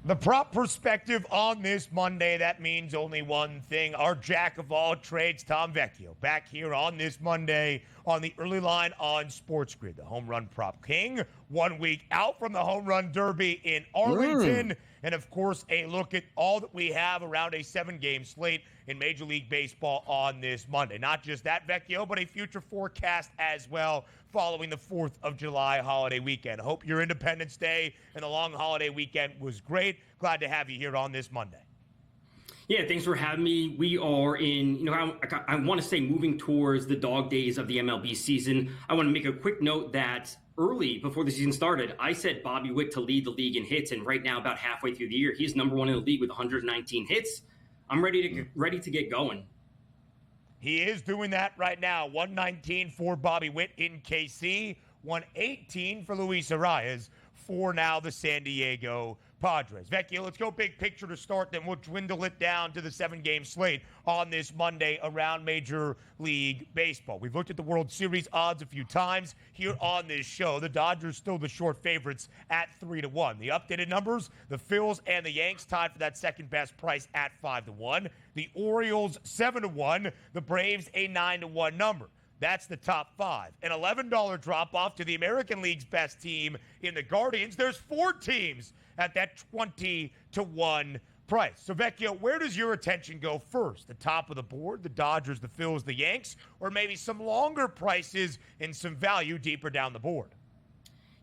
The prop perspective on this Monday, that means only one thing. Our jack of all trades, Tom Vecchio, back here on this Monday on the early line on SportsGrid, the home run prop king. 1 week out from the home run derby in Arlington. And, of course, a look at all that we have around a 7-game slate in Major League Baseball on this Monday. Not just that, Vecchio, but a future forecast as well following the 4th of July holiday weekend. Hope your Independence Day and the long holiday weekend was great. Glad to have you here on this Monday. Yeah, thanks for having me. We are in, I want to say moving towards the dog days of the MLB season. I want to make a quick note that early before the season started, I said Bobby Witt to lead the league in hits, and right now, about halfway through the year, he's number one in the league with 119 hits. I'm ready to get going. He is doing that right now. 119 for Bobby Witt in KC, 118 for Luis Arias for now the San Diego Padres. Vecchio, let's go big picture to start, then we'll dwindle it down to the 7-game slate on this Monday around Major League Baseball. We've looked at the World Series odds a few times here on this show. The Dodgers still the short favorites at 3-1. The updated numbers, the Phils and the Yanks tied for that second best price at 5-1. The Orioles 7-1. The Braves a 9-1 number. That's the top 5. An $11 drop-off to the American League's best team in the Guardians. There's 4 teams at that 20-1 price. So, Vecchio, where does your attention go first? The top of the board, the Dodgers, the Phils, the Yanks, or maybe some longer prices and some value deeper down the board?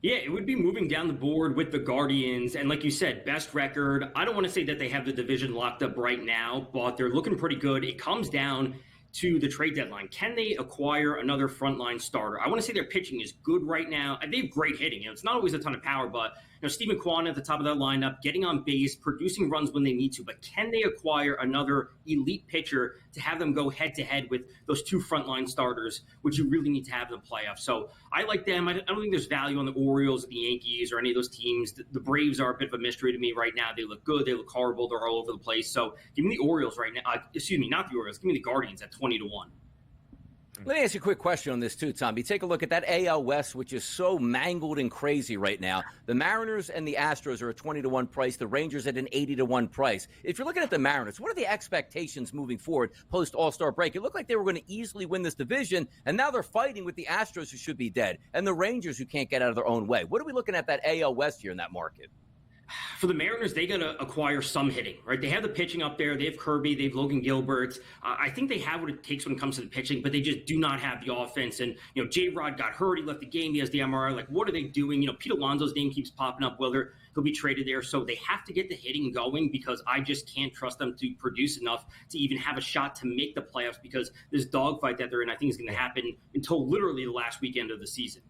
Yeah, it would be moving down the board with the Guardians. And like you said, best record. I don't want to say that they have the division locked up right now, but they're looking pretty good. It comes down to the trade deadline. Can they acquire another frontline starter? I want to say their pitching is good right now. They have great hitting. It's not always a ton of power, but Stephen Kwan at the top of that lineup, getting on base, producing runs when they need to. But can they acquire another elite pitcher to have them go head-to-head with those 2 frontline starters, which you really need to have in the playoffs? So I like them. I don't think there's value on the Orioles, the Yankees, or any of those teams. The Braves are a bit of a mystery to me right now. They look good. They look horrible. They're all over the place. So give me the Orioles right now. Not the Orioles. Give me the Guardians at 20-1. Let me ask you a quick question on this, too, Tom. You take a look at that AL West, which is so mangled and crazy right now. The Mariners and the Astros are a 20-1 price. The Rangers at an 80-1 price. If you're looking at the Mariners, what are the expectations moving forward post-All-Star break? It looked like they were going to easily win this division, and now they're fighting with the Astros, who should be dead, and the Rangers, who can't get out of their own way. What are we looking at that AL West here in that market? For the Mariners, they got to acquire some hitting, right? They have the pitching up there. They have Kirby. They have Logan Gilbert. I think they have what it takes when it comes to the pitching, but they just do not have the offense. And, J-Rod got hurt. He left the game. He has the MRI. Like, what are they doing? Pete Alonso's name keeps popping up. Well, he'll be traded there. So they have to get the hitting going because I just can't trust them to produce enough to even have a shot to make the playoffs because this dogfight that they're in, I think, is going to happen until literally the last weekend of the season.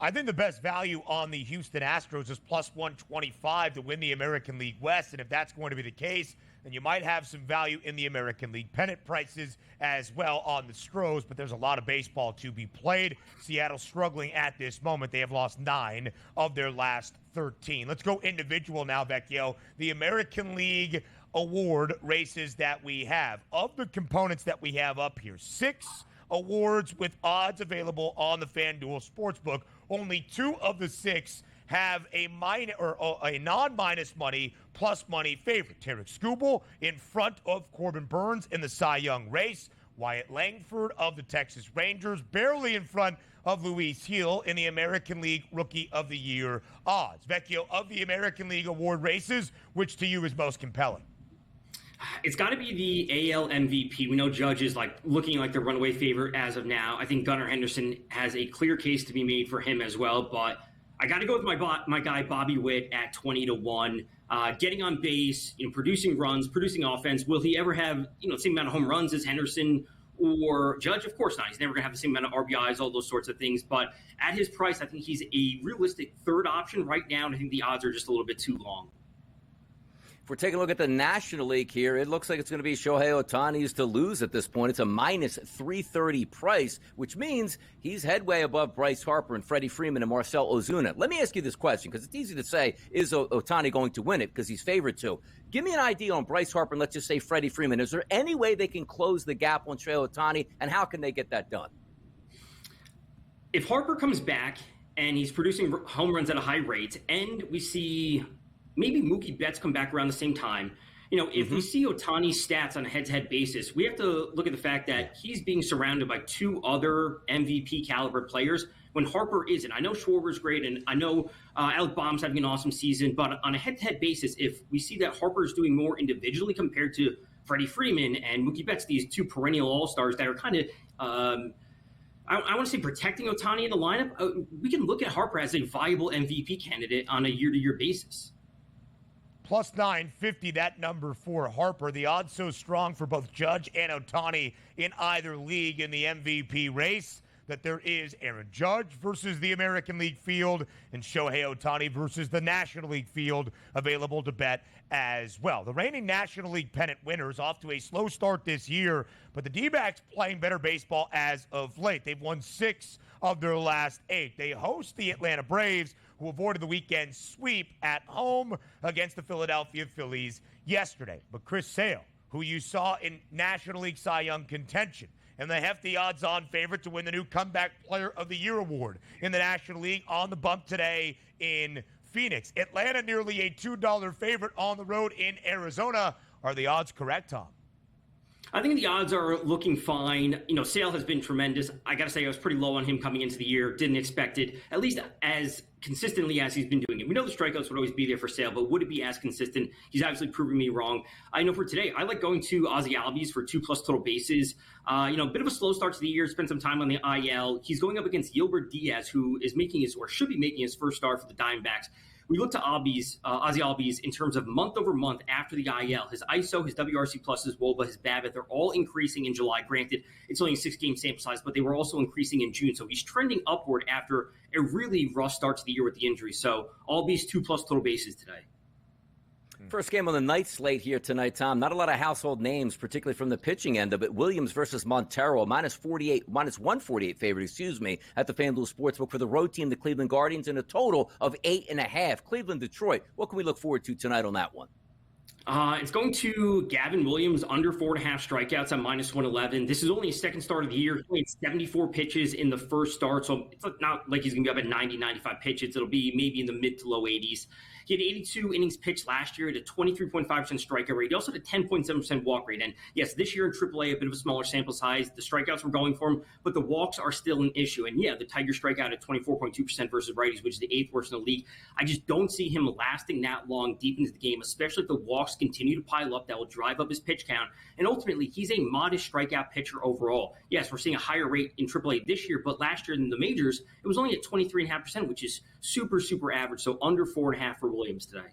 I think the best value on the Houston Astros is plus 125 to win the American League West. And if that's going to be the case, then you might have some value in the American League pennant prices as well on the Stros. But there's a lot of baseball to be played. Seattle struggling at this moment. They have lost 9 of their last 13. Let's go individual now, Vecchio. The American League award races that we have. Of the components that we have up here, 6 awards with odds available on the FanDuel Sportsbook. Only 2 of the 6 have a non-minus money, plus money favorite. Tarek Skubal in front of Corbin Burns in the Cy Young race. Wyatt Langford of the Texas Rangers barely in front of Luis Hill in the American League Rookie of the Year odds. Vecchio, of the American League award races, which to you is most compelling? It's got to be the AL MVP. We know Judge is looking like the runaway favorite as of now. I think Gunnar Henderson has a clear case to be made for him as well. But I got to go with my guy Bobby Witt at 20-1. Getting on base, producing runs, producing offense. Will he ever have the same amount of home runs as Henderson or Judge? Of course not. He's never going to have the same amount of RBIs, all those sorts of things. But at his price, I think he's a realistic third option right now. And I think the odds are just a little bit too long. If we're taking a look at the National League here, it looks like it's going to be Shohei Ohtani's to lose at this point. It's a minus 330 price, which means he's headway above Bryce Harper and Freddie Freeman and Marcell Ozuna. Let me ask you this question, because it's easy to say, is Ohtani going to win it, because he's favored to. Give me an idea on Bryce Harper and let's just say Freddie Freeman. Is there any way they can close the gap on Shohei Ohtani, and how can they get that done? If Harper comes back and he's producing home runs at a high rate, and we see maybe Mookie Betts come back around the same time. If we see Ohtani's stats on a head-to-head basis, we have to look at the fact that he's being surrounded by two other MVP caliber players when Harper isn't. I know Schwarber's great, and I know Alec Baum's having an awesome season, but on a head-to-head basis, if we see that Harper's doing more individually compared to Freddie Freeman and Mookie Betts, these two perennial all-stars that are kind of I want to say protecting Ohtani in the lineup, we can look at Harper as a viable MVP candidate on a year-to-year basis. Plus 950, that number for Harper. The odds so strong for both Judge and Ohtani in either league in the MVP race that there is Aaron Judge versus the American League field and Shohei Ohtani versus the National League field available to bet as well. The reigning National League pennant winners off to a slow start this year, but the D-backs playing better baseball as of late. They've won 6 of their last 8. They host the Atlanta Braves, who avoided the weekend sweep at home against the Philadelphia Phillies yesterday. But Chris Sale, who you saw in National League Cy Young contention, and the hefty odds-on favorite to win the new Comeback Player of the Year award in the National League, on the bump today in Phoenix. Atlanta nearly a $2 favorite on the road in Arizona. Are the odds correct, Tom? I think the odds are looking fine. Sale has been tremendous. I got to say, I was pretty low on him coming into the year. Didn't expect it, at least as consistently as he's been doing it. We know the strikeouts would always be there for Sale, but would it be as consistent? He's obviously proving me wrong. I know for today, I like going to Ozzie Albies for 2+ total bases. A bit of a slow start to the year. Spent some time on the IL. He's going up against Gilbert Diaz, who is making his, or should be making his, first start for the Diamondbacks. We look to Ozzie Albies in terms of month over month after the IL. His ISO, his WRC+, his WOBA, his BABIP, they're all increasing in July. Granted, it's only a 6-game sample size, but they were also increasing in June. So he's trending upward after a really rough start to the year with the injury. So Albies 2+ total bases today. First game on the night slate here tonight, Tom. Not a lot of household names, particularly from the pitching end of it. Williams versus Montero, -148 favorite, at the FanDuel Sportsbook for the road team, the Cleveland Guardians, in a total of 8.5. Cleveland, Detroit. What can we look forward to tonight on that one? It's going to Gavin Williams, under 4.5 strikeouts at -111. This is only his second start of the year. He played 74 pitches in the first start, so it's not like he's going to be up at 90, 95 pitches. It'll be maybe in the mid to low 80s. He had 82 innings pitched last year at a 23.5% strikeout rate. He also had a 10.7% walk rate. And yes, this year in AAA, a bit of a smaller sample size. The strikeouts were going for him, but the walks are still an issue. And yeah, the Tigers strike out at 24.2% versus righties, which is the 8th worst in the league. I just don't see him lasting that long deep into the game, especially if the walks continue to pile up. That will drive up his pitch count. And ultimately, he's a modest strikeout pitcher overall. Yes, we're seeing a higher rate in AAA this year, but last year in the majors, it was only at 23.5%, which is super, super average. So under 4.5 for Williams today.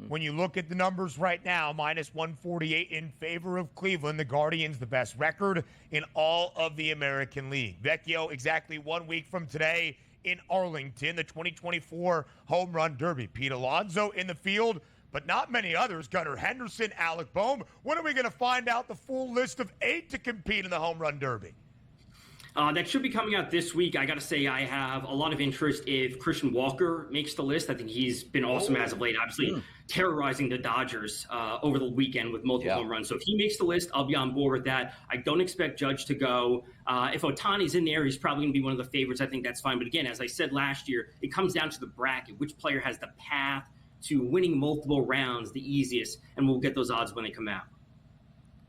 When you look at the numbers right now, -148 in favor of Cleveland. The Guardians, the best record in all of the American League. Vecchio, exactly 1 week from today in Arlington, the 2024 Home Run Derby. Pete Alonso in the field, but not many others. Gunnar Henderson, Alec Bohm. When are we going to find out the full list of 8 to compete in the Home Run Derby? That should be coming out this week. I got to say, I have a lot of interest if Christian Walker makes the list. I think he's been awesome as of late, obviously terrorizing the Dodgers over the weekend with multiple home runs. So if he makes the list, I'll be on board with that. I don't expect Judge to go. If Ohtani's in there, he's probably going to be one of the favorites. I think that's fine. But again, as I said last year, it comes down to the bracket. Which player has the path to winning multiple rounds the easiest? And we'll get those odds when they come out.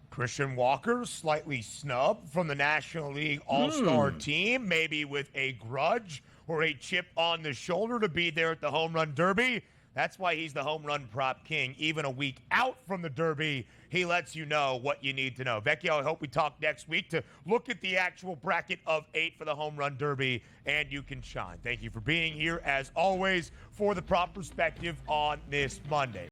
Christian Walker, slightly snubbed from the National League All-Star team, maybe with a grudge or a chip on the shoulder to be there at the Home Run Derby. That's why he's the home run prop king. Even a week out from the Derby, he lets you know what you need to know. Vecchio, I hope we talk next week to look at the actual bracket of 8 for the Home Run Derby, and you can shine. Thank you for being here, as always, for the prop perspective on this Monday.